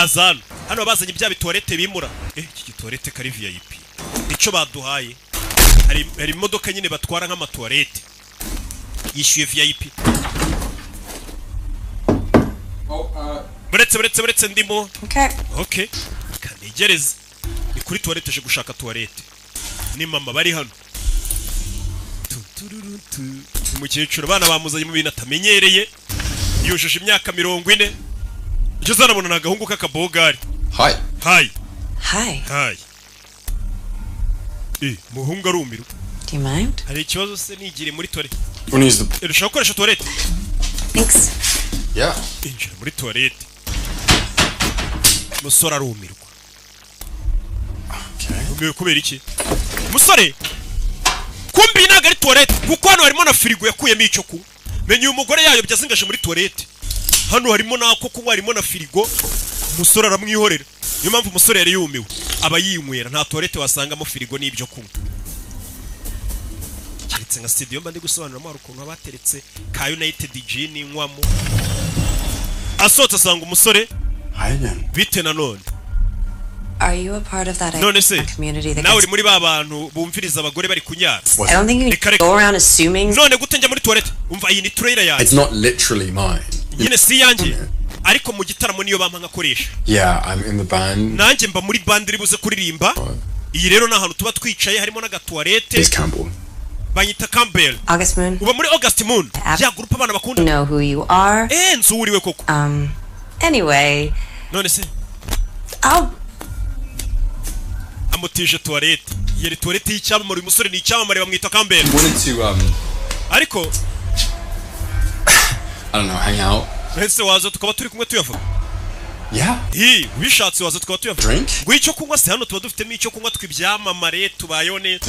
azana hano bazanye bya bitoilette bimura iki gitoilette kari VIP nico baduhaye hari imodoka nyine batwara nk'ama toilette yishyuye VIP buretse ndimo okay kanigereze ni kuri toilette je gushaka toilette ni mama bari hano umukecuru bana bamuzanye mu bintu atamenyereye yujuje imyaka 40 icyo zanabona nagahungu kakabogari hi muhungu arumirwa do you mind hari ikibazo se nigire muri toilette Urashaka gukoresha toilette thanks yeah injira muri toilette musore arumirwa okay kubera iki musore kumbi naga ari toilette kuko hano harimo na firigo yakuyemo icyo ku menye umugore yayo byazingaje muri toilette hano harimo nako kunywa harimo na firigo musore aramwihorera niyo mpamvu umusore yari yumiwe aba yinywera nta toilette wasangamo firigo n'ibyo kunywa cyitse nka studio mba ndi gusobanura mu rukuntu abateretse ka United Gin inkwamo asotse asanga umusore bite nanone. Are you a part of that community that nawe uri muri ba bantu bumviriza abagore bari kunyara? I don't think you can go around assuming. None gute njya muri toilette umva iyi ni trailer yanjye. It's not literally mine. Yine si yanjye ariko mu gitaramo niyo bampa nkakoresha. Yeah, I'm in the band. Nanjye mba muri band ribuze kuririmba. Iyi rero nahantu tuba twicaye harimo naga toilette. This Campbell. Banyita Campbell. August Moon. Uba muri August Moon. Ya group abana bakunda. Know who you are. Nsuriwe koko. Anyway. None se. Amutije toilette. Yeri toilette y'icyamamare umusore ni icyamamare bamwita Campbell. Wanted to ariko I don't know, hang out. Ese waza tukaba turi kumwe tuyavuga. Yeah. Wishatse waza tukaba tuyavuga. Drink? Gwico kunywa se hano tuba dufitemo icyo kunywa twibyamamare tubayone.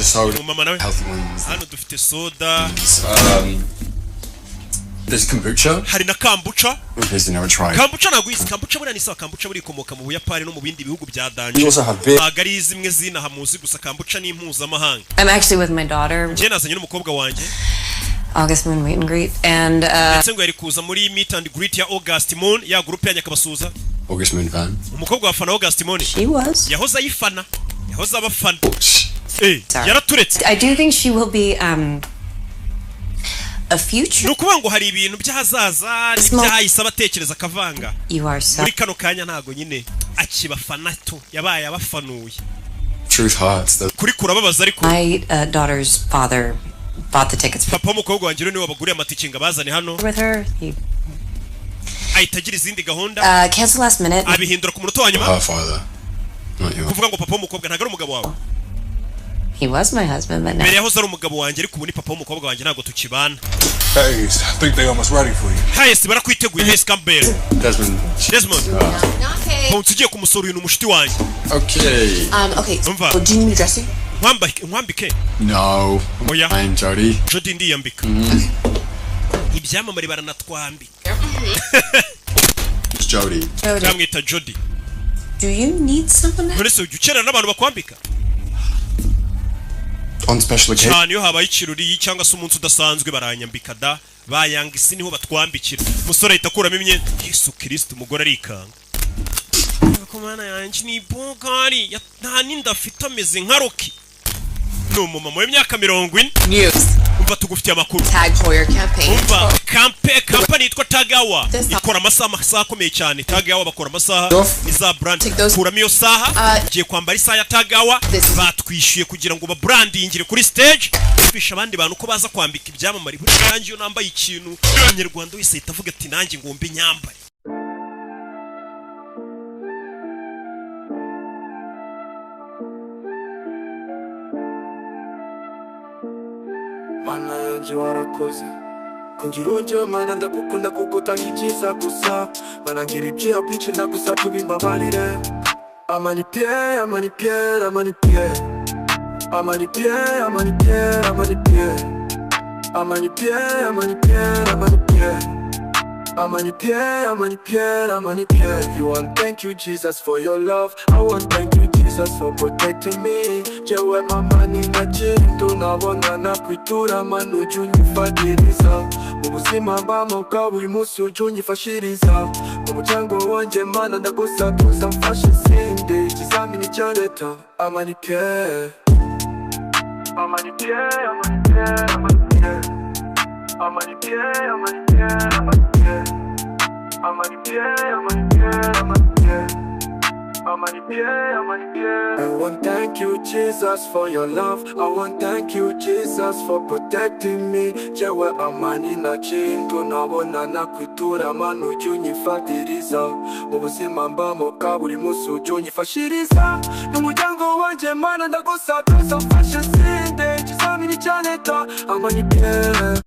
Mama nawe. Hano dufite soda. There's kombucha. Hari na kombucha. Because you never tried. Kombucha nagwisi kombucha buri nisa kombucha buri komoka mu Buyapani no mu bindi bihugu bya danje. Agari zimwe zina hamuzi gusa kombucha ni impuza mahanga. I'm actually with my daughter. Je nazanye n'umukobwa wanje. August Moon meet and greet and Ngo yari kuza muri meet and greet ya August Moon ya group ya Nyakabasuza. August Moon fan. Umukobwa wa fana August Moon. She was. Yahoza yifana. Yahoza abafana. Yaraturetse. I do think she will be a future. Nukubango hari ibintu byahazaza n'byahise abatekereza kavanga. You are so. Muri kano kanya ntago nyine akibafana to yabaye abafanuye. Truth hurts. Kuri kurababaza ariko. My daughter's father bought the tickets. Papa umukobwa wanje niwe wabaguriye amatike ngabazane hano. With her. Aitagira izindi gahunda. Cancel last minute. Abihindura ku munota wa nyuma. Her father. Not yours. Kuvuga ngo papa umukobwa ntago ari umugabo wawe. He was my husband, but now. Mbere yahoze ari umugabo wanjye ariko ubu ni papa w'umukobwa wanjye ntago tukibana. Hey, I think they almost ready for you. Hayes barakwiteguye Hayes Campbell. Desmond. Bonse ugiye kumusora uyu n'umushiti wanjye. Okay. Okay. So, do you need me dressing? Nkwambike. No. Oya. I'm Jody. Jody ndiyambika. Ibyamamare baranatwambika. It's Jody. Kamwita Jody. Do you need someone? Nonese ucyera n'abantu bakwambika? On special occasion. Cyane yo habaye ikirori cyangwa se umunsi udasanzwe baranyambika da bayanga isi niho batwambikira. Musore ahita akuramo imyenda. Yesu Kristo umugore arikanga. Komana yanjye ni bogari nta ninda afite ameze nka Rocky. No umumama w'imyaka 40. News. Umva tugufitiye amakuru. Tag for your campaign. Umva company yitwa Tagawa ikora amasaha akomeye cyane. Tagawa bakora amasaha iza brand kuramo iyo saha giye kwambara isaha ya Tagawa batwishyuye kugira ngo ba brandingire kuri stage bisha abandi bantu ko baza kwambika ibyamamare buri kanjye yo nambaye ikintu Abanyarwanda wese itavuga ati nanjye ngombe nyambare. Mana yanjye warakoze kungira ujyo mana ndagukunda kuko utanga icyiza gusa mana ngira ibyiha byinshi nagusa tubimbabarire amanipiye you want thank you Jesus for your love I want thank you Jesus Jesus for protecting me. Jewe mama nina chintu nabona nakwitura manu unyifadiriza. Mu buzima mbamo bwa buri munsi unyifashiriza. Mu muryango wanje mana ndagusatuza mfashe sinde ikizamini cya leta amanike. Amanike, amanike, amanike. Amanike, amanike, amanike. Amanike, amanike, amanike. I want thank you Jesus for your love. I want thank you Jesus for protecting me. Jewe amani na chintu nabona nakwitura manu unyifadiriza. Mu buzima mbamo bwa buri munsi unyifashiriza. N'umuryango wanje mana ndagusatuza mfashe sinde ikizamini cya leta amanike.